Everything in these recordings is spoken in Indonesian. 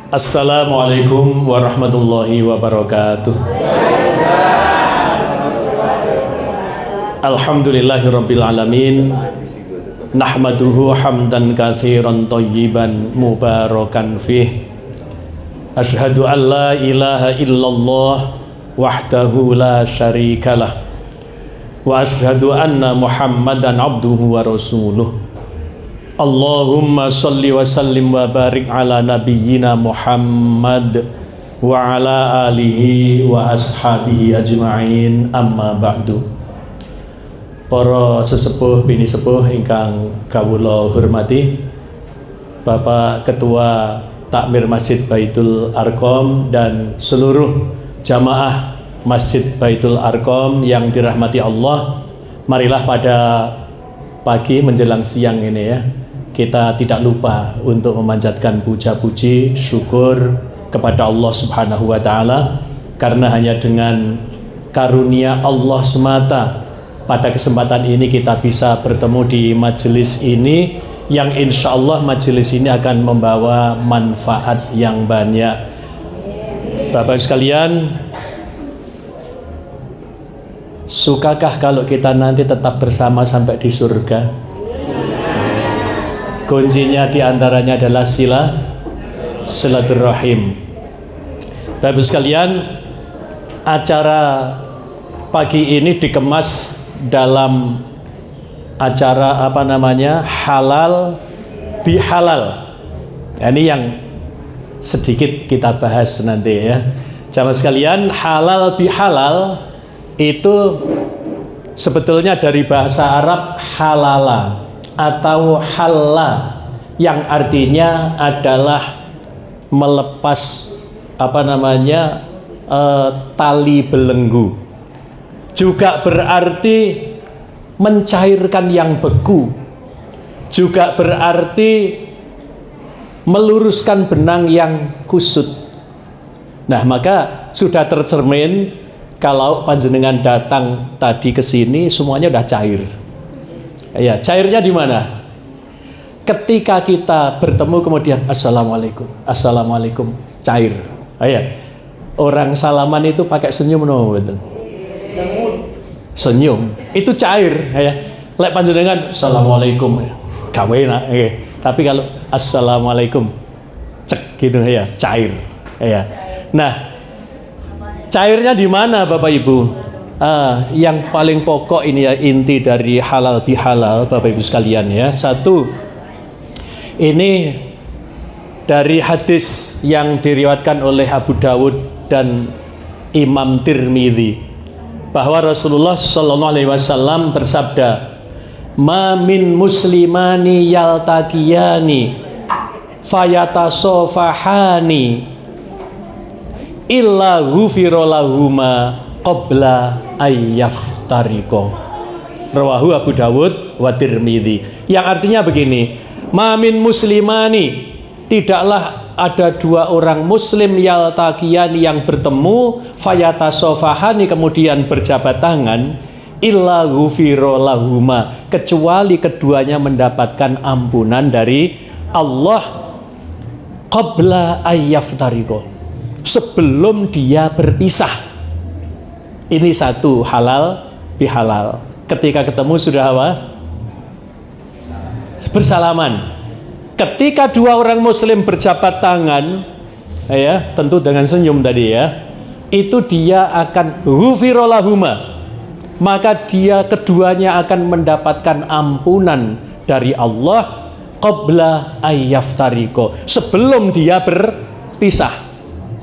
Assalamualaikum warahmatullahi wabarakatuh. Alhamdulillahirabbil alamin. Nahmaduhu hamdan katsiran thayyiban mubarakan fih. Asyhadu an la ilaha illallah wahdahu la syarikalah. Wa asyhadu anna Muhammadan abduhu wa rasuluh. Allahumma salli wa sallim wa barik ala nabiyyina Muhammad wa ala alihi wa ashabihi ajma'in, amma ba'du. Para sesepuh bini sepuh ingkang kawula hormati, Bapak Ketua Takmir Masjid Baitul Arqam dan seluruh jamaah Masjid Baitul Arqam yang dirahmati Allah, marilah pada pagi menjelang siang ini ya, kita tidak lupa untuk memanjatkan puja-puji syukur kepada Allah Subhanahu wa Ta'ala, karena hanya dengan karunia Allah semata pada kesempatan ini kita bisa bertemu di majelis ini, yang insya Allah majelis ini akan membawa manfaat yang banyak. Bapak sekalian, sukakah kalau kita nanti tetap bersama sampai di surga? Kuncinya diantaranya adalah silaturahim. Bapak sekalian, acara pagi ini dikemas dalam acara halal bihalal. Ini yang sedikit kita bahas nanti ya. Jamaah sekalian, halal bihalal itu sebetulnya dari bahasa Arab halala atau halla, yang artinya adalah melepas tali belenggu. Juga berarti mencairkan yang beku. Juga berarti meluruskan benang yang kusut. Nah, maka sudah tercermin kalau panjenengan datang tadi ke sini semuanya udah cair. Ya, cairnya di mana? Ketika kita bertemu kemudian assalamualaikum, assalamualaikum, cair. Ya, orang salaman itu pakai senyum, no, betul. Senyum itu cair. Ya, lek panjenengan assalamualaikum, gawe nak. Tapi kalau assalamualaikum, cek gitu ya, cair. Ya. Nah, cairnya di mana, Bapak Ibu? Yang paling pokok ini ya, inti dari halal bihalal, Bapak Ibu sekalian ya. Satu, ini dari hadis yang diriwayatkan oleh Abu Dawud dan Imam Tirmidzi, bahwa Rasulullah Shallallahu Alaihi Wasallam bersabda, "Ma min muslimani yaltaqiyani fayatasofahani illa ghufira lahuma qabla ayyaftariko." Rawahu Abu Dawud wa Tirmidzi. Yang artinya begini, mamin muslimani, tidaklah ada dua orang muslim yaltaqiyani yang bertemu fayatasofahani kemudian berjabat tangan, illa ghufira lahuma, kecuali keduanya mendapatkan ampunan dari Allah qabla ayyaftariko, sebelum dia berpisah. Ini satu, halal bihalal. Ketika ketemu sudah apa? Bersalaman. Ketika dua orang muslim berjabat tangan, ya, tentu dengan senyum tadi ya, itu dia akan ghufira lahuma, maka dia keduanya akan mendapatkan ampunan dari Allah qabla ayyaftariko, sebelum dia berpisah.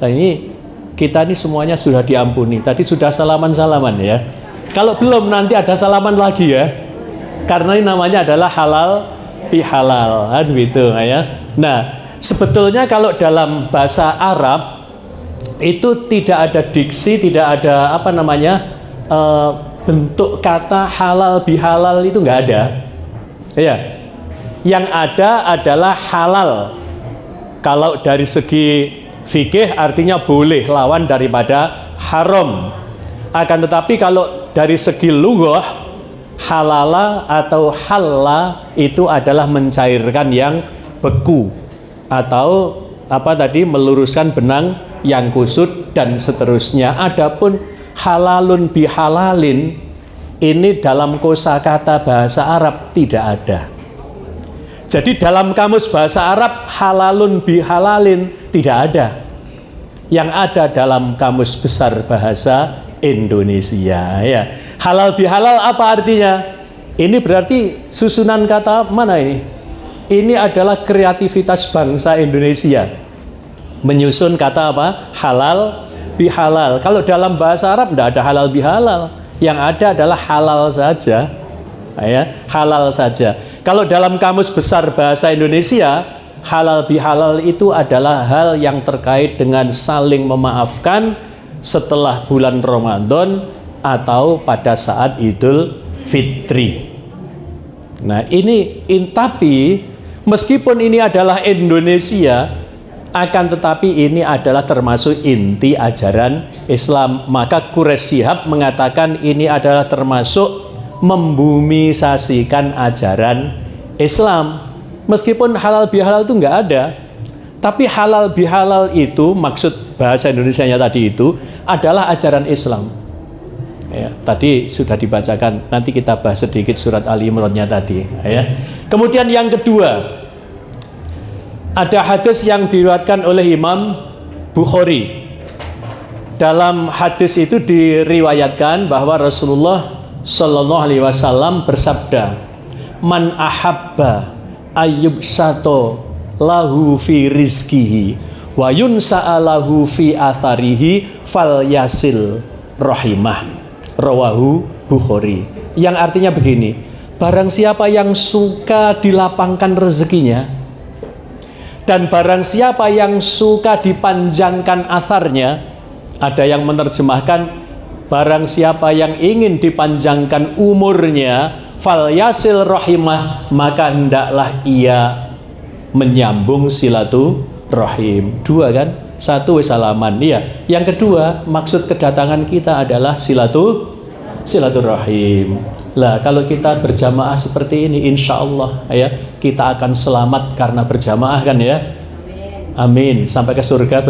Nah, ini kita ini semuanya sudah diampuni. Tadi sudah salaman-salaman ya. Kalau belum nanti ada salaman lagi ya. Karena ini namanya adalah halal bihalal, kan gitu ya. Nah, sebetulnya kalau dalam bahasa Arab itu tidak ada diksi, tidak ada bentuk kata halal bihalal, itu nggak ada. Ya. Yang ada adalah halal. Kalau dari segi fikih artinya boleh, lawan daripada haram. Akan tetapi kalau dari segi lughah, halala atau halla itu adalah mencairkan yang beku atau meluruskan benang yang kusut dan seterusnya. Adapun halalun bihalalin ini dalam kosakata bahasa Arab tidak ada. Jadi dalam kamus bahasa Arab halalun bihalalin tidak ada. Yang ada dalam kamus besar bahasa Indonesia ya. Halal bihalal apa artinya? Ini berarti susunan kata mana ini? Ini adalah kreativitas bangsa Indonesia. Menyusun kata apa? Halal bihalal. Kalau dalam bahasa Arab tidak ada halal bihalal. Yang ada adalah halal saja. Ya, halal saja. Kalau dalam kamus besar bahasa Indonesia, halal bihalal itu adalah hal yang terkait dengan saling memaafkan setelah bulan Ramadan atau pada saat Idul Fitri. Nah tapi meskipun ini adalah Indonesia, akan tetapi ini adalah termasuk inti ajaran Islam. Maka Quraisy Shihab mengatakan ini adalah termasuk membumisasikan ajaran Islam. Meskipun halal bihalal itu nggak ada, tapi halal bihalal itu maksud bahasa Indonesianya tadi itu adalah ajaran Islam. Ya, tadi sudah dibacakan, nanti kita bahas sedikit surat Ali Imran-nya tadi. Ya. Kemudian yang kedua, ada hadis yang diriwayatkan oleh Imam Bukhari. Dalam hadis itu diriwayatkan bahwa Rasulullah Shallallahu Alaihi Wasallam bersabda, "Man ahabba ayyubsato lahu fi rizkihi wa yunsa'alahu fi atharihi fal yasil rahimah." Rawahu Bukhari. Yang artinya begini, barang siapa yang suka dilapangkan rezekinya dan barang siapa yang suka dipanjangkan atharnya, ada yang menerjemahkan barang siapa yang ingin dipanjangkan umurnya, fal yasil rahimah, maka hendaklah ia menyambung silaturahim. Dua kan? Satu salaman, iya. Yang kedua, maksud kedatangan kita adalah silaturahim. Lah, kalau kita berjamaah seperti ini, insya Allah ya, kita akan selamat karena berjamaah kan ya. Amin. Sampai ke surga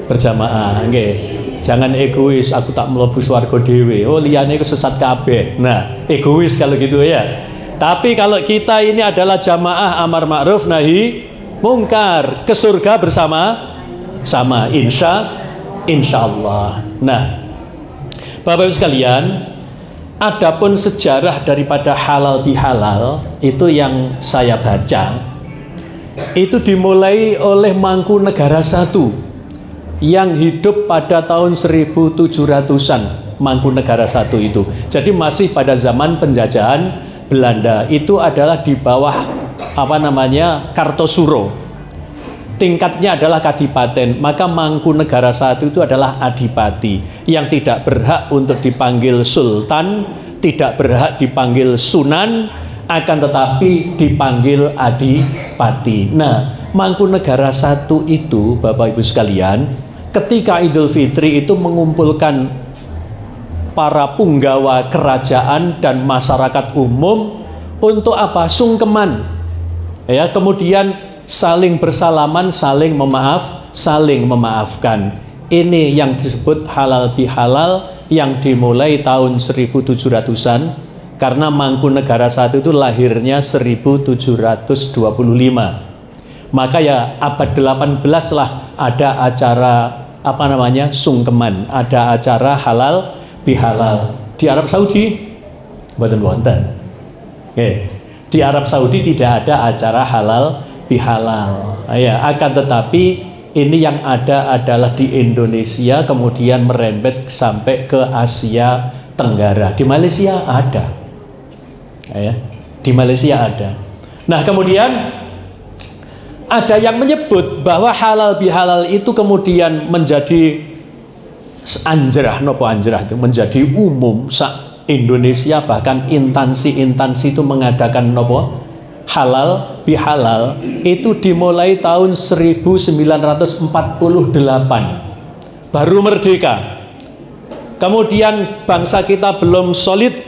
berjamaah. Okay. Jangan egois, aku tak mlebu swarga dhewe. Oh, liyane iku sesat kabeh. Nah, egois kalau gitu ya. Tapi kalau kita ini adalah jamaah amar ma'ruf nahi mungkar, ke surga sama insya Allah. Nah, Bapak Ibu sekalian, adapun sejarah daripada halal bihalal itu yang saya baca, itu dimulai oleh Mangkunegara I yang hidup pada tahun 1700-an. Mangkunegara I itu, jadi masih pada zaman penjajahan Belanda. Itu adalah di bawah Kartosuro. Tingkatnya adalah kadipaten, maka Mangkunegara I itu adalah adipati yang tidak berhak untuk dipanggil sultan, tidak berhak dipanggil sunan, akan tetapi dipanggil adipati. Nah, Mangkunegara I itu, Bapak Ibu sekalian, ketika Idul Fitri itu mengumpulkan para punggawa kerajaan dan masyarakat umum untuk apa? Sungkeman. Ya, kemudian saling bersalaman, saling memaafkan. Ini yang disebut halal bihalal yang dimulai tahun 1700-an, karena Mangkunegara I itu lahirnya 1725. Maka ya abad 18 lah ada acara sungkeman, ada acara halal bihalal. Di Arab Saudi mboten wonten. Di Arab Saudi tidak ada acara halal bihalal. Ya, akan tetapi ini yang ada adalah di Indonesia, kemudian merembet sampai ke Asia Tenggara. Di Malaysia ada. Ya, di Malaysia ada. Nah, kemudian ada yang menyebut bahwa halal bihalal itu kemudian menjadi itu menjadi umum sak Indonesia, bahkan instansi-instansi itu mengadakan halal bihalal itu dimulai tahun 1948, baru merdeka. Kemudian bangsa kita belum solid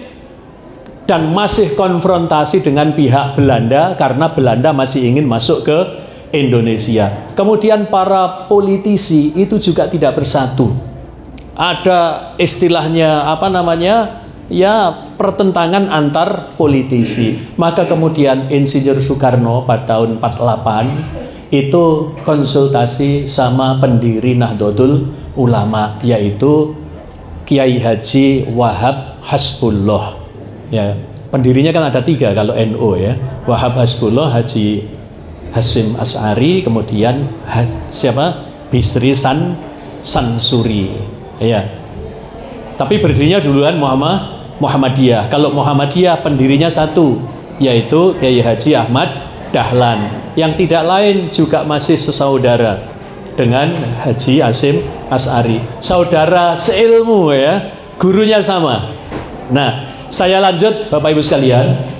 dan masih konfrontasi dengan pihak Belanda, karena Belanda masih ingin masuk ke Indonesia. Kemudian para politisi itu juga tidak bersatu. Ada istilahnya ya pertentangan antar politisi. Maka kemudian Insinyur Soekarno pada tahun 48 itu konsultasi sama pendiri Nahdlatul Ulama, yaitu Kiai Haji Wahab Hasbullah. Ya, pendirinya kan ada 3 kalau NU ya. Wahab Hasbullah, Haji Hasyim Asy'ari, kemudian Bisri Sansuri. Ya. Tapi berdirinya duluan Muhammadiyah. Kalau Muhammadiyah pendirinya 1, yaitu Kiai Haji Ahmad Dahlan, yang tidak lain juga masih sesaudara dengan Haji Hasyim Asy'ari. Saudara seilmu ya, gurunya sama. Nah, saya lanjut Bapak Ibu sekalian.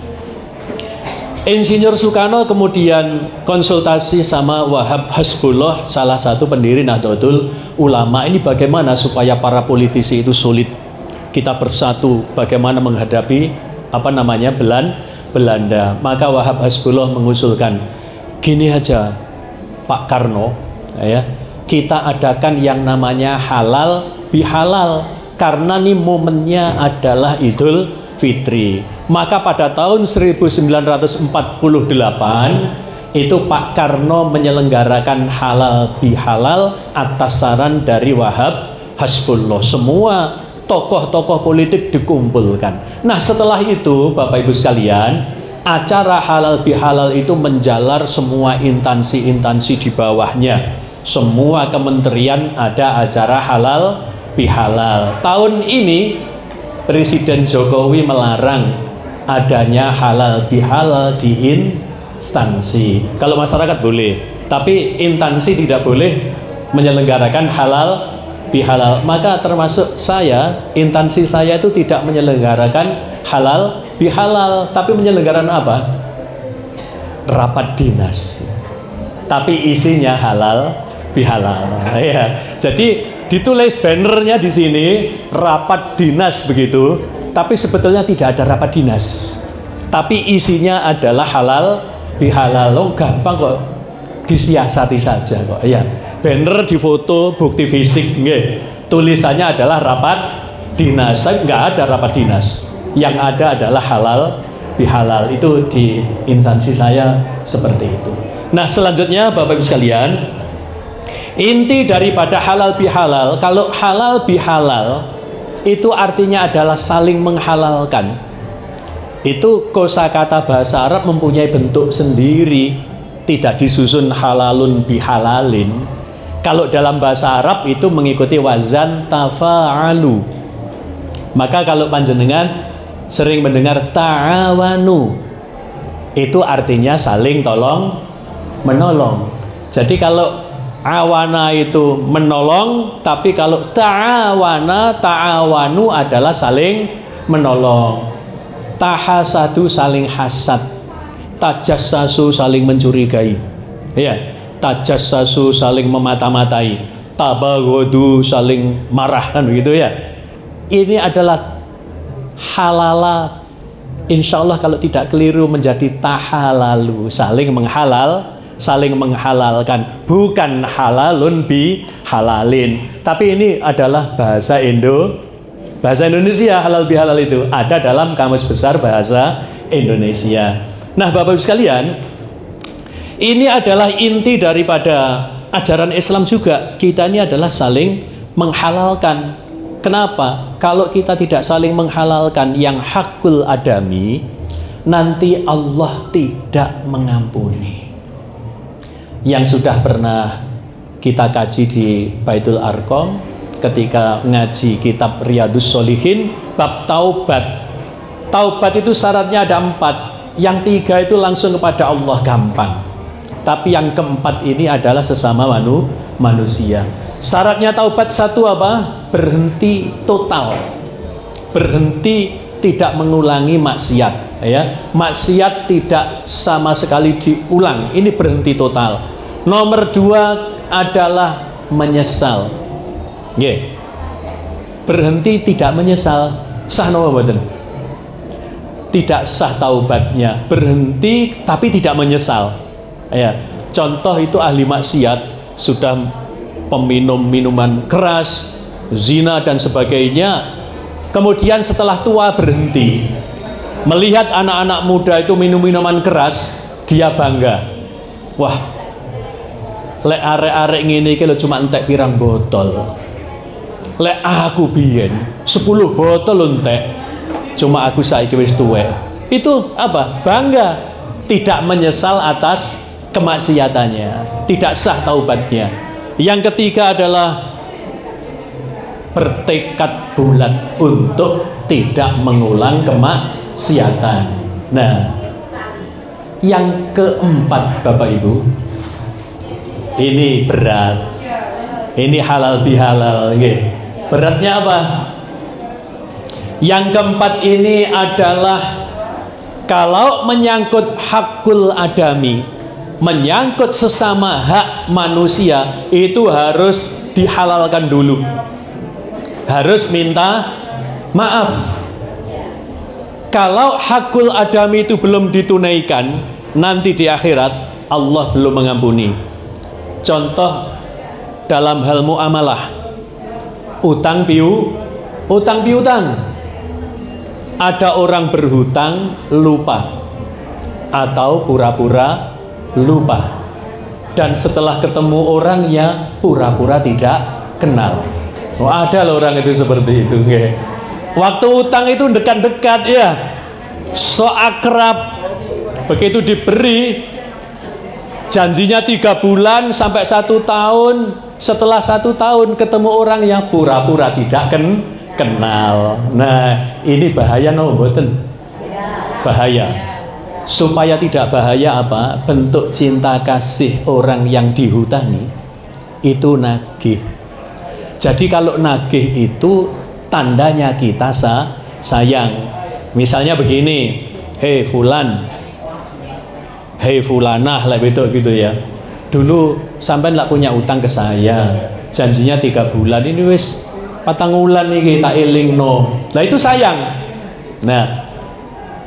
Insinyur Soekarno kemudian konsultasi sama Wahab Hasbullah, salah satu pendiri Nahdlatul Ulama. Ini bagaimana supaya para politisi itu solid, kita bersatu, bagaimana menghadapi Belanda. Maka Wahab Hasbullah mengusulkan, gini aja Pak Karno ya, kita adakan yang namanya halal bihalal, karena nih momennya adalah Idul Fitri. Maka pada tahun 1948 itu Pak Karno menyelenggarakan halal bihalal atas saran dari Wahab Hasbullah. Semua tokoh-tokoh politik dikumpulkan. Nah, setelah itu Bapak Ibu sekalian, acara halal bihalal itu menjalar semua instansi-instansi di bawahnya. Semua kementerian ada acara halal bihalal. Tahun ini Presiden Jokowi melarang adanya halal bihalal di instansi. Kalau masyarakat boleh, tapi instansi tidak boleh menyelenggarakan halal bihalal. Maka termasuk saya, instansi saya itu tidak menyelenggarakan halal bihalal, tapi menyelenggarakan apa? Rapat dinas. Tapi isinya halal bihalal. Ya. Jadi ditulis bannernya di sini rapat dinas begitu, tapi sebetulnya tidak ada rapat dinas. Tapi isinya adalah halal bihalal. Oh, gampang kok, disiasati saja kok. Ya, banner difoto, bukti fisik, nggih. Tulisannya adalah rapat dinas, tapi nggak ada rapat dinas. Yang ada adalah halal bihalal. Itu di instansi saya seperti itu. Nah, selanjutnya Bapak Ibu sekalian, inti daripada halal bihalal, kalau halal bihalal itu artinya adalah saling menghalalkan. Itu kosakata bahasa Arab mempunyai bentuk sendiri, tidak disusun halalun bihalalin. Kalau dalam bahasa Arab itu mengikuti wazan tafa'alu. Maka kalau panjenengan sering mendengar ta'awanu, itu artinya saling tolong menolong. Jadi kalau awana itu menolong, tapi kalau ta'awanu adalah saling menolong. Tahasadu saling hasad, tajassasu saling mencurigai, ya, tajassasu saling memata-matai, tabaghadu saling marah, kan begitu ya. Ini adalah halala, insya Allah kalau tidak keliru menjadi tahalalu, saling menghalalkan, bukan halalun bi halalin. Tapi ini adalah bahasa Indonesia. Halal bihalal itu ada dalam Kamus Besar Bahasa Indonesia. Nah, Bapak Ibu sekalian, ini adalah inti daripada ajaran Islam juga. Kita ini adalah saling menghalalkan. Kenapa? Kalau kita tidak saling menghalalkan yang hakul adami, nanti Allah tidak mengampuni. Yang sudah pernah kita kaji di Baitul Arqam ketika ngaji kitab Riyadhus Sholihin bab taubat. Taubat itu syaratnya ada 4. Yang 3 itu langsung kepada Allah, gampang. Tapi yang keempat ini adalah sesama manusia. Syaratnya taubat 1 apa? Berhenti total. Berhenti tidak mengulangi maksiat, ya. Maksiat tidak sama sekali diulang. Ini berhenti total. Nomor 2 adalah menyesal. Nggih. Berhenti tidak menyesal. Sah napa mboten? Tidak sah taubatnya. Berhenti tapi tidak menyesal. Ya. Contoh itu ahli maksiat, sudah peminum minuman keras, zina dan sebagainya. Kemudian setelah tua berhenti, melihat anak-anak muda itu minum minuman keras, dia bangga. Wah, lek arek-arek ngene iki lho cuma entek pirang botol. Lek aku biyen 10 botol entek. Cuma aku saiki wis tuwek. Itu apa? Bangga. Tidak menyesal atas kemaksiatannya, tidak sah taubatnya. Yang ketiga adalah bertekad bulat untuk tidak mengulang kemaksiatan. Nah, yang keempat Bapak Ibu, ini berat, ini halal bihalal. Beratnya apa? Yang keempat ini adalah kalau menyangkut hakul adami, menyangkut sesama hak manusia, itu harus dihalalkan dulu, harus minta maaf. Kalau hakul adami itu belum ditunaikan, nanti di akhirat Allah belum mengampuni. Contoh dalam hal muamalah, utang piutang. Ada orang berhutang lupa atau pura-pura lupa, dan setelah ketemu orangnya pura-pura tidak kenal. Oh, ada loh orang itu seperti itu. Waktu utang itu dekat-dekat ya, so akrab. Begitu diberi janjinya 3 bulan sampai 1 tahun, setelah 1 tahun ketemu orang yang pura-pura tidak kenal. Nah, ini bahaya no mboten? Bahaya. Supaya tidak bahaya apa? Bentuk cinta kasih orang yang dihutangi itu nagih. Jadi kalau nagih itu tandanya kita sayang. Misalnya begini, hei fulan, hei fulanah lah gitu ya. Dulu sampai nggak punya utang ke saya, janjinya 3 bulan, ini wis 4 wulan nih tak elingno. Nah itu sayang. Nah,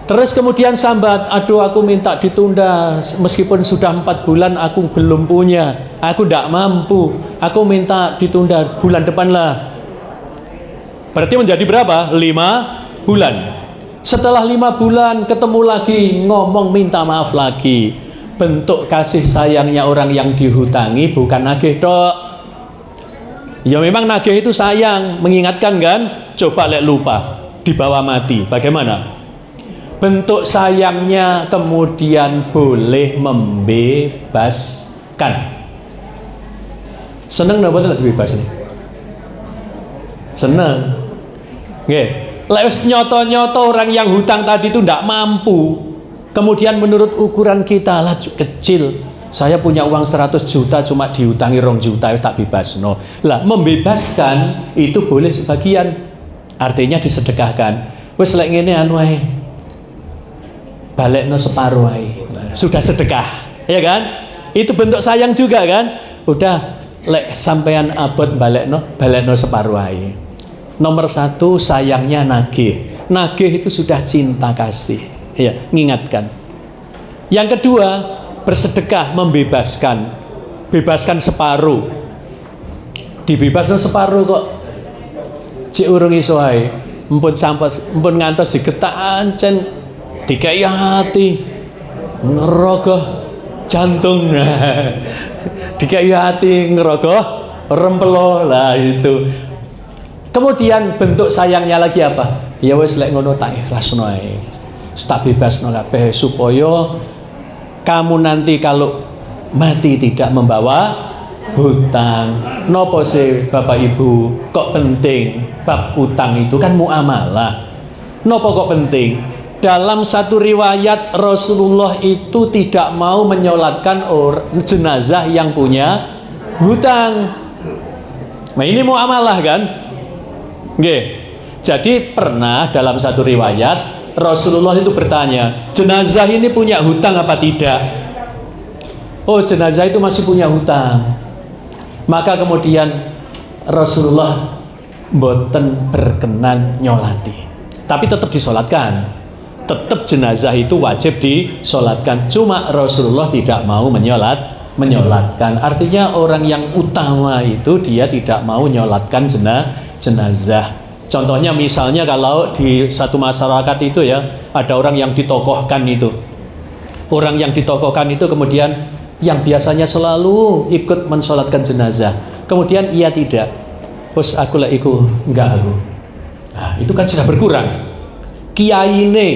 terus kemudian sambat, aduh aku minta ditunda, meskipun sudah 4 bulan aku belum punya, aku tidak mampu, aku minta ditunda bulan depan lah. Berarti menjadi berapa? 5 bulan. Setelah 5 bulan ketemu lagi, ngomong minta maaf lagi. Bentuk kasih sayangnya orang yang dihutangi bukan nagih tok. Ya memang nagih itu sayang, mengingatkan kan? Coba lek lupa, dibawa mati, bagaimana? Bentuk sayangnya kemudian boleh membebaskan. Seneng napa lek dibebas nih? Seneng. Nggih. Lek wis nyoto-nyoto orang yang hutang tadi itu ndak mampu, kemudian menurut ukuran kita lah kecil, saya punya uang 100 juta cuma dihutangi 2 juta, tak bebas no. Lah membebaskan itu boleh sebagian, artinya disedekahkan. Wes lek ngene anu ae, balekno separuh ae, sudah sedekah, ya kan? Itu bentuk sayang juga kan? Udah lek sampean abot balekno separuh ae. Nomor 1 sayangnya nagih. Nagih itu sudah cinta kasih, ya, ngingatkan. Yang kedua, bersedekah, membebaskan. Bebaskan separuh. Dibebaskan separuh kok cik urung iso ae. Empun ngantos digetak ancen dikai hati. Ngerogoh jantung. Dikai hati ngerogoh rempelo lah itu. Kemudian bentuk sayangnya lagi apa? Ya wis lek ngono tak ikhlasno ae. Tak bebasno kabeh supaya kamu nanti kalau mati tidak membawa hutang. Nopo sih Bapak Ibu kok penting bab utang itu kan muamalah. Nopo kok penting? Dalam satu riwayat Rasulullah itu tidak mau menyolatkan jenazah yang punya hutang. Nah ini muamalah kan? Nggih. Jadi pernah dalam satu riwayat Rasulullah itu bertanya, jenazah ini punya hutang apa tidak? Oh, jenazah itu masih punya hutang. Maka kemudian Rasulullah mboten berkenan nyolati, tapi tetap disolatkan. Tetap jenazah itu wajib disolatkan. Cuma Rasulullah tidak mau menyolatkan. Artinya orang yang utama itu dia tidak mau nyolatkan jenazah. Contohnya misalnya kalau di satu masyarakat itu ya, ada orang yang ditokohkan itu. Orang yang ditokohkan itu kemudian yang biasanya selalu ikut mensolatkan jenazah, kemudian ia tidak. Terus aku lah ikut, enggak aku. Nah, itu kan sudah berkurang. Kiai ini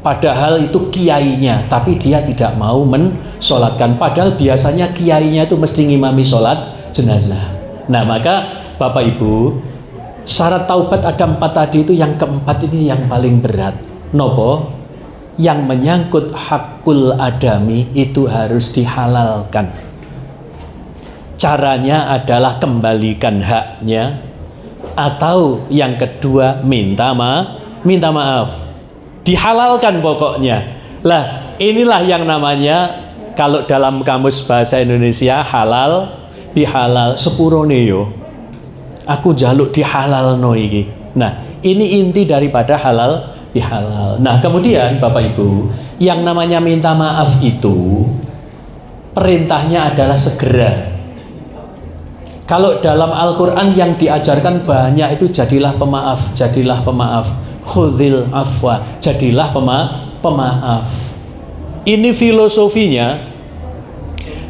padahal itu kiainya, tapi dia tidak mau mensolatkan. Padahal biasanya kiainya itu mesti ngimami solat jenazah. Nah maka Bapak Ibu, syarat taubat ada 4 tadi itu, yang keempat ini yang paling berat. Nopo? Yang menyangkut hakul adami itu harus dihalalkan. Caranya adalah kembalikan haknya, atau yang kedua minta maaf. Dihalalkan pokoknya. Lah inilah yang namanya kalau dalam kamus bahasa Indonesia halal bihalal sepurone yo. Aku jaluk dihalalno iki. Nah, ini inti daripada halal bihalal. Nah, kemudian Bapak Ibu, yang namanya minta maaf itu perintahnya adalah segera. Kalau dalam Al-Qur'an yang diajarkan banyak itu jadilah pemaaf, jadilah pemaaf. Khudhil afwa, jadilah pemaaf. Ini filosofinya.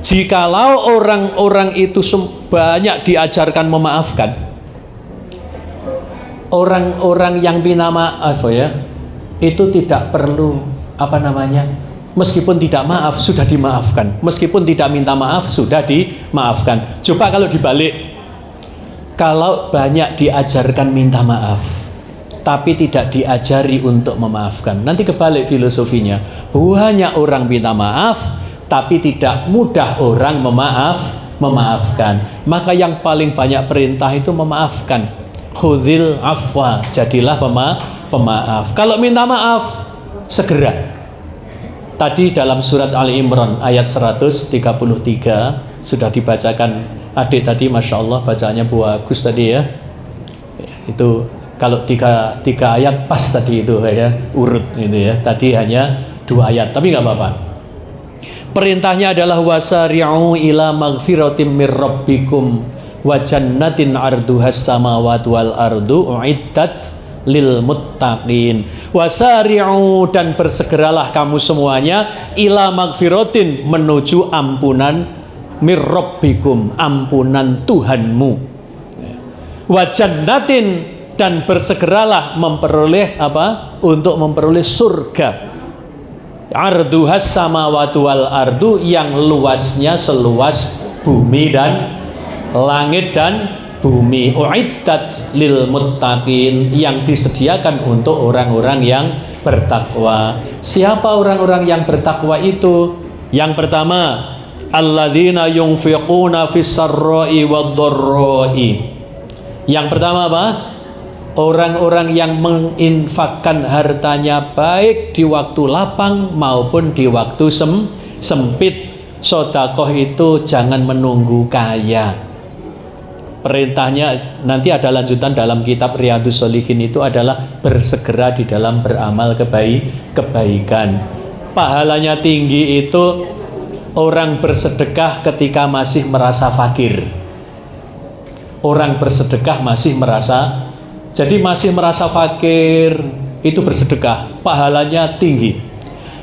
Jikalau orang-orang itu banyak diajarkan memaafkan, orang-orang yang minta maaf ya, itu tidak perlu meskipun tidak maaf sudah dimaafkan, meskipun tidak minta maaf sudah dimaafkan. Coba kalau dibalik, kalau banyak diajarkan minta maaf tapi tidak diajari untuk memaafkan, nanti kebalik filosofinya. Banyak orang minta maaf tapi tidak mudah orang memaafkan. Maka yang paling banyak perintah itu memaafkan. Khudhil afwa, jadilah pemaaf. Kalau minta maaf segera. Tadi dalam surat Ali Imran ayat 133 sudah dibacakan adik tadi, Masya Allah bacaannya bagus tadi ya. Itu kalau tiga ayat pas tadi itu ya, urut gitu ya. Tadi hanya 2 ayat, tapi nggak apa-apa. Perintahnya adalah wasari'u ila maghfiratim mir rabbikum wa jannatin arduhas samawati wal ardu uiddat lil muttaqin. Wasari'u, dan bersegeralah kamu semuanya, ila maghfiratin, menuju ampunan, mir rabbikum, ampunan Tuhanmu, wa jannatin, dan bersegeralah memperoleh apa? Untuk memperoleh surga. Arduhas samawati wal ardu, yang luasnya seluas bumi dan langit dan bumi. Uiddat lil muttaqin, yang disediakan untuk orang-orang yang bertakwa. Siapa orang-orang yang bertakwa itu? Yang pertama, alladzina yunfiquna fis sarra'i wad dharra'i. Yang pertama apa? Orang-orang yang menginfakkan hartanya baik di waktu lapang maupun di waktu sempit. Sedekah itu jangan menunggu kaya. Perintahnya nanti ada lanjutan dalam kitab Riyadhus Shalihin, itu adalah bersegera di dalam beramal kebaikan. Pahalanya tinggi itu orang bersedekah ketika masih merasa fakir. Orang bersedekah masih merasa, jadi masih merasa fakir, itu bersedekah, pahalanya tinggi.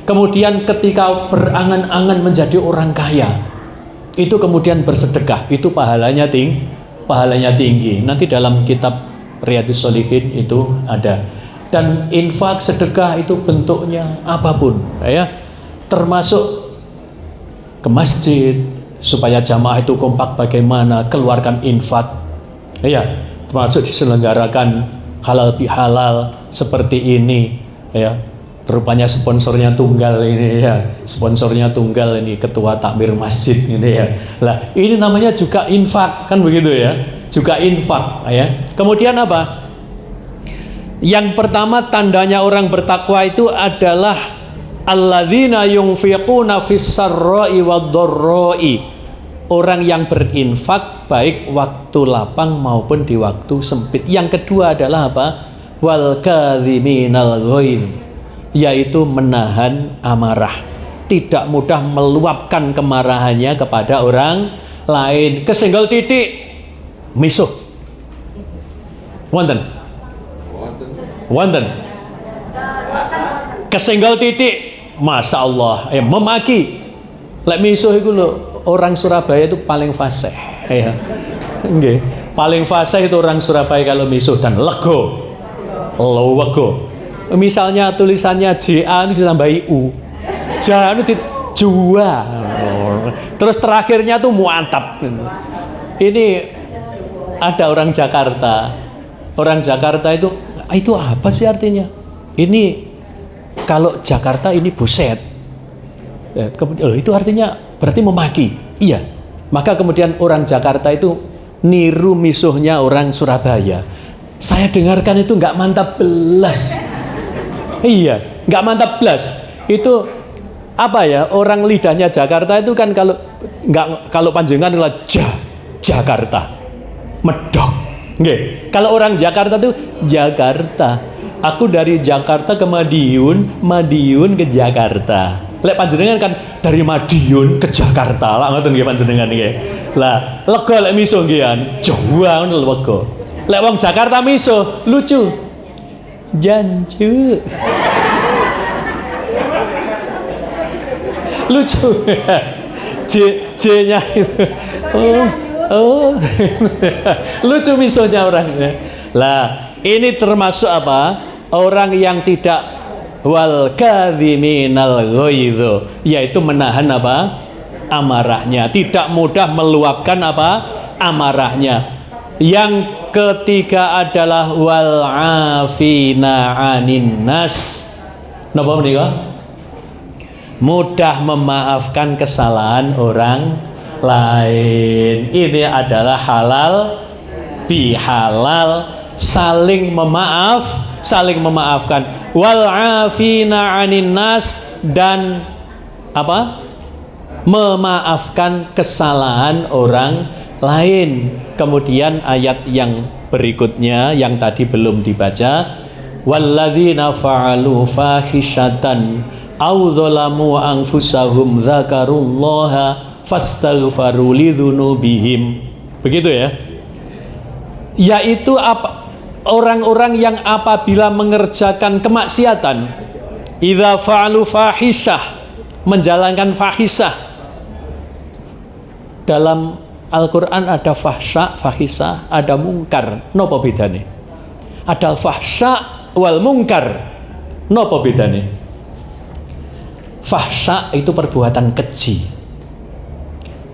Kemudian ketika berangan-angan menjadi orang kaya, itu kemudian bersedekah, itu pahalanya tinggi. Nanti dalam kitab Riyadhus Shalihin itu ada. Dan infak sedekah itu bentuknya apapun ya, termasuk ke masjid supaya jamaah itu kompak, bagaimana keluarkan infak ya, termasuk diselenggarakan halal bihalal seperti ini ya. Rupanya sponsornya tunggal ini ya, sponsornya tunggal ini, ketua takmir masjid ini ya. Lah ini namanya juga infak, kan begitu ya, juga infak ya. Kemudian apa? Yang pertama tandanya orang bertakwa itu adalah alladzina yunfiquna fis sarra'i wad dharra'i, orang yang berinfak baik waktu lapang maupun di waktu sempit. Yang kedua adalah apa? Wal kadhiminal ghaidh, yaitu menahan amarah. tidak mudah meluapkan kemarahannya kepada orang lain. Kesenggol titik misuh. Wonten. Wonten. Kesenggol titik, masya Allah, memaki. Lek misuh itu loh, orang Surabaya itu paling fasih. Ya. Okay. Paling fasih itu orang Surabaya kalau misuh dan lego. Misalnya tulisannya JA itu ditambahi U. JA itu jua. Terus terakhirnya tuh muantap. Ini ada orang Jakarta. Orang Jakarta itu apa sih artinya? Ini kalau Jakarta ini buset. Itu artinya berarti memaki. Iya. Maka kemudian orang Jakarta itu niru misuhnya orang Surabaya. Saya dengarkan itu nggak mantap belas. Iya, nggak mantap belas. Itu apa ya? Orang lidahnya Jakarta itu kan kalau panjenengan adalah Jakarta, medok. Nggih. Kalau orang Jakarta itu Jakarta. Aku dari Jakarta ke Madiun, Madiun ke Jakarta. Lek panjenengan kan dari Madiun ke Jakarta. Lah ngoten nggih panjenengan nggih. Lah, lega lek misuh nggih, Jawa ngono lega. Lek wong Jakarta misuh, lucu. Jancu. Lucu. J-nya itu. Oh. Lucu misuhnya orangnya. Lah, ini termasuk apa? Orang yang tidak wal kadhiminal ghaidh, yaitu menahan apa? Amarahnya, tidak mudah meluapkan apa? Amarahnya. Yang ketiga adalah wal afina 'anin nas. Napa menika? Mudah memaafkan kesalahan orang lain. Ini adalah halal bihalal, saling memaafkan. Wal afina 'anin nas, dan apa? Memaafkan kesalahan orang lain. Kemudian ayat yang berikutnya yang tadi belum dibaca, walladzina fa'alu fahisyatan aw dzalamu anfusahum dzakarullaha fastaghfaru lidzunubihim. Begitu ya. Yaitu orang-orang yang apabila mengerjakan kemaksiatan, idza fa'alu fahisyah, menjalankan fahisyah. Dalam Al-Quran ada fahsya, fahisah, ada mungkar. Napa bedane? Ada fahsya wal mungkar. Napa bedane? Fahsya itu perbuatan keji.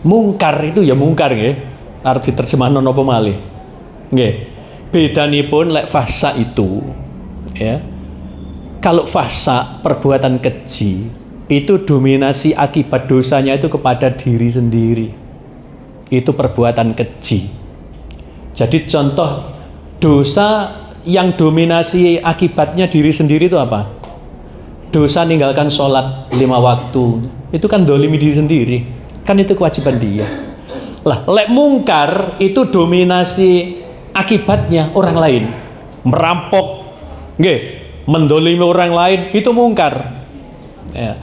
Mungkar itu ya mungkar nggih. Arep diterjemahno napa malih? Nggih. Bedanipun lek fahsya itu ya. Kalau fahsya perbuatan keji itu dominasi akibat dosanya itu kepada diri sendiri. Itu perbuatan keji. Jadi contoh dosa yang dominasi akibatnya diri sendiri itu apa? Dosa ninggalkan sholat 5 waktu, itu kan dolimi diri sendiri, kan itu kewajiban dia. Lah, lek mungkar itu dominasi akibatnya orang lain, merampok, nggih, mendolimi orang lain, itu mungkar. Ya.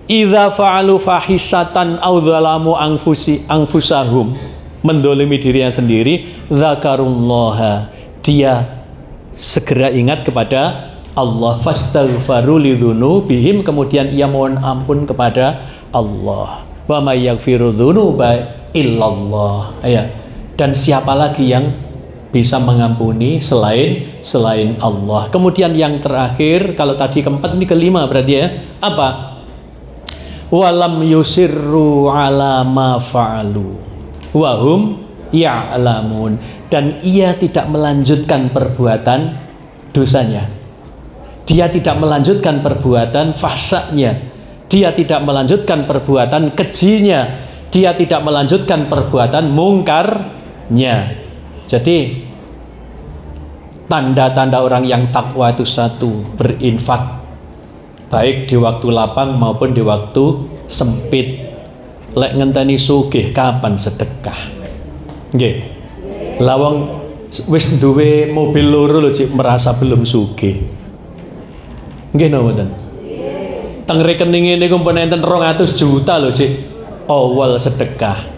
Idza fa'alu fahisatan aw dzalamu anfusahum, mendolimi dirinya sendiri, dzakarullaha, dia segera ingat kepada Allah, fastaghfaru lidzunubihim, kemudian ia mohon ampun kepada Allah. Wa may yaghfiru dzunuba illallah. Ya. Dan siapa lagi yang bisa mengampuni selain Allah. Kemudian yang terakhir, kalau tadi keempat, ini kelima berarti ya. Apa? Walam yusirru ala ma fa'alu wahum ya'lamun, dan ia tidak melanjutkan perbuatan dosanya, dia tidak melanjutkan perbuatan fahsyanya, dia tidak melanjutkan perbuatan kejinya, dia tidak melanjutkan perbuatan mungkarnya. Jadi tanda-tanda orang yang takwa itu satu, berinfak baik di waktu lapang maupun di waktu sempit. Lek ngenteni sugih kapan sedekah? Nggih. Lawang wis duwe mobil loro lho cik merasa belum sugih. Nggih napa mboten? Teng rekening niku pun enten 200 juta lho, Cik. Awal sedekah.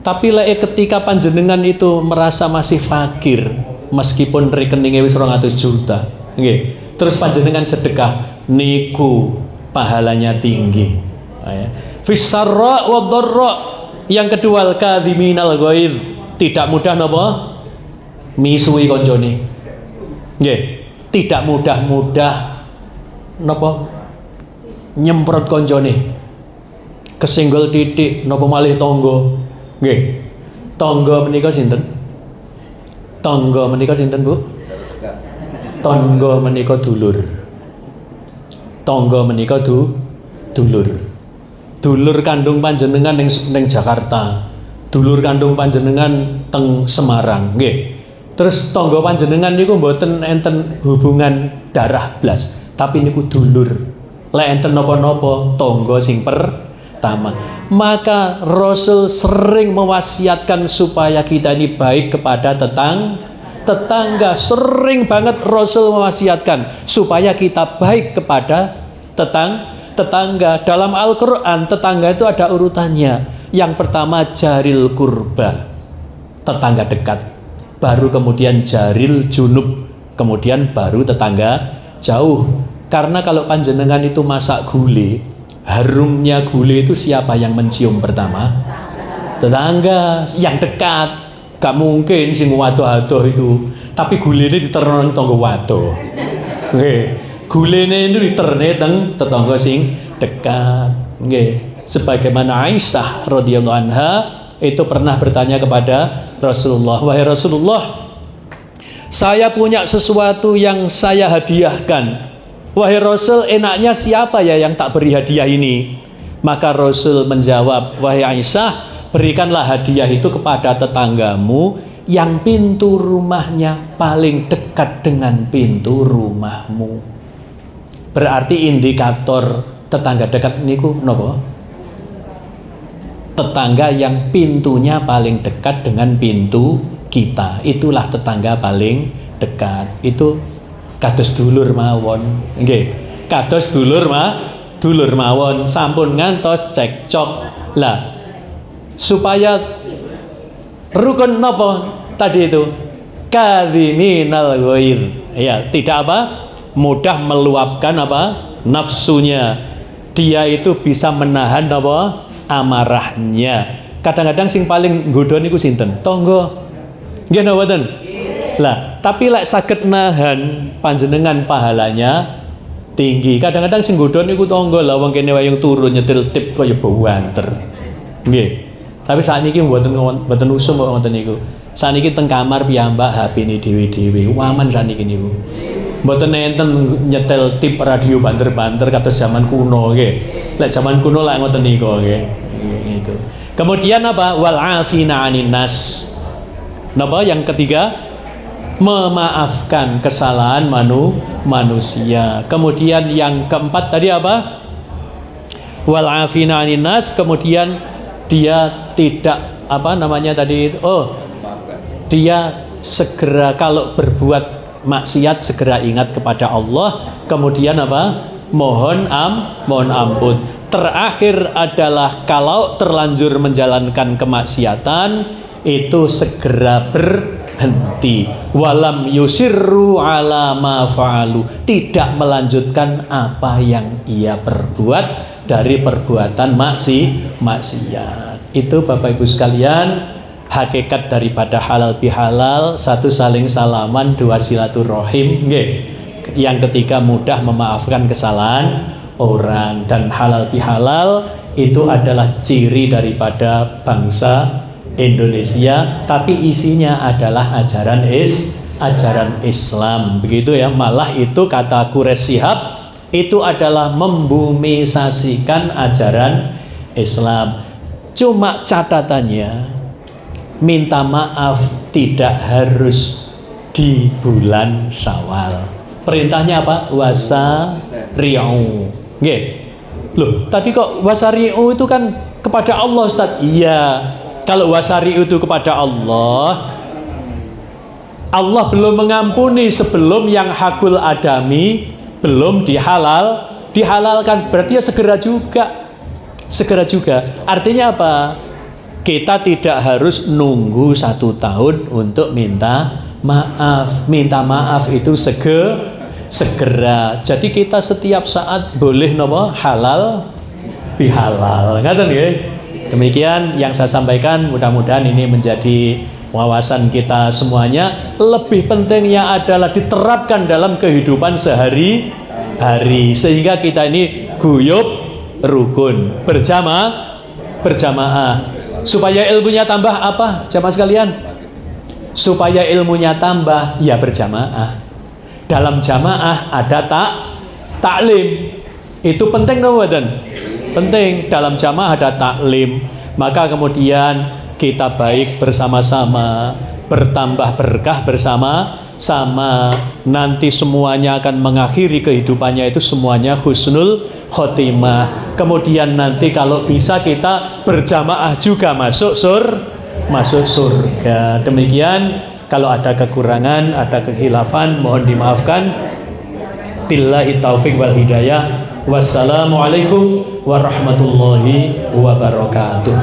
Tapi lek ketika panjenengan itu merasa masih fakir, meskipun rekeningnya wis 200 juta, nggih. Terus panjenengan sedekah, niku pahalanya tinggi. Fisarra wa dharra. Yang kedua al-kadhiminal ghaidh, tidak mudah napa? Misui koncone. Nggih, tidak mudah-mudah napa? Nyemprot koncone. Kesenggol titik napa malih tangga. Nggih. Tangga menika sinten? Tangga menika sinten, Bu? Tangga menika dulur. Tangga menika dulur. Dulur kandung panjenengan ning Jakarta. Dulur kandung panjenengan teng Semarang, nggih. Terus tangga panjenengan niku mboten enten hubungan darah blas, tapi niku dulur. Lek enten napa-napa tangga sing pertama. Maka Rasul sering mewasiatkan supaya kita ini baik kepada tetangga. Sering banget Rasul mewasiatkan supaya kita baik kepada tetangga. Dalam Al-Quran tetangga itu ada urutannya. Yang pertama jaril kurba, tetangga dekat. Baru kemudian jaril junub, kemudian baru tetangga jauh. Karena kalau panjenengan itu masak gulai, harumnya gulai itu siapa yang mencium pertama? Tetangga yang dekat. Gak mungkin sing wadoh-wadoh itu, tapi gulene diterno tangga wadoh. Nggih, gulene itu diterne teng tetangga sing dekat. Nggih, sebagaimana Aisyah radhiyallahu anha itu pernah bertanya kepada Rasulullah, "Wahai Rasulullah, saya punya sesuatu yang saya hadiahkan. Wahai Rasul, enaknya siapa ya yang tak beri hadiah ini?" Maka Rasul menjawab, "Wahai Aisyah, berikanlah hadiah itu kepada tetanggamu yang pintu rumahnya paling dekat dengan pintu rumahmu." Berarti indikator tetangga dekat niku napa? Tetangga yang pintunya paling dekat dengan pintu kita. Itulah tetangga paling dekat. Itu kados dulur mawon. Nggih. Kados dulur mawon, sampun ngantos cekcok. Lah, supaya rukun napa tadi itu? Kadhiminal ghair. Ya, tidak apa? Mudah meluapkan apa? Nafsunya. Dia itu bisa menahan apa? Amarahnya. Kadang-kadang sing paling nggodha niku sinten? Tangga. Nggih napa mboten? Lah, tapi lek saged nahan panjenengan pahalanya tinggi. Kadang-kadang sing nggodha niku tangga. Lah wong kene wae turun nyetil tip kaya banter. Nggih. Tapi sakniki mboten usum kok ngoten niku. Sakniki teng kamar piyambak HP-ne dhewe-dhewe. Waman sakniki niku. Mboten enten nyetel tip radio banter-banter kados zaman kuno nggih. Lek zaman kuno lek ngoten niku nggih. Gitu. Kemudian apa? Wal afina 'anin nas. Napa yang ketiga? Memaafkan kesalahan manusia. Kemudian yang keempat tadi apa? Wal afina 'anin nas. Kemudian dia tidak apa namanya tadi? Oh, dia segera kalau berbuat maksiat segera ingat kepada Allah. Kemudian apa? Mohon ampun. Terakhir adalah kalau terlanjur menjalankan kemaksiatan itu segera berhenti. Walam yusirru ala ma fa'alu, tidak melanjutkan apa yang ia perbuat dari perbuatan maksiat. Itu Bapak Ibu sekalian, hakikat daripada halal bihalal. Satu, saling salaman. Dua, silaturahim. Yang ketiga, mudah memaafkan kesalahan orang. Dan halal bihalal itu adalah ciri daripada bangsa Indonesia, tapi isinya adalah ajaran Islam, begitu ya. Malah itu kata Quraisy Shihab itu adalah membumisasikan ajaran Islam. Cuma catatannya, minta maaf tidak harus di bulan Syawal. Perintahnya apa? Wasari'u. Nggih. Loh, tadi kok wasari'u itu kan kepada Allah, Ustaz. Iya. Kalau wasari'u itu kepada Allah, Allah belum mengampuni sebelum yang hakul adami belum dihalalkan, berarti ya segera juga. Segera juga. Artinya apa? Kita tidak harus nunggu 1 tahun untuk minta maaf. Minta maaf itu segera. Jadi kita setiap saat boleh nopo halal bihalal. Ngaten nggih. Demikian yang saya sampaikan, mudah-mudahan ini menjadi wawasan kita semuanya. Lebih pentingnya adalah diterapkan dalam kehidupan sehari-hari sehingga kita ini guyub rukun berjamaah supaya ilmunya tambah apa jamaah sekalian? Supaya ilmunya tambah ya berjamaah. Dalam jamaah ada taklim. Itu penting no wadan? Penting. Dalam jamaah ada taklim. Maka kemudian kita baik bersama-sama, bertambah berkah bersama-sama. Nanti semuanya akan mengakhiri kehidupannya itu semuanya husnul khotimah. Kemudian nanti kalau bisa kita berjamaah juga masuk surga. Demikian, kalau ada kekurangan, ada kekhilafan, mohon dimaafkan. Billahi taufik wal hidayah. Wassalamualaikum warahmatullahi wabarakatuh.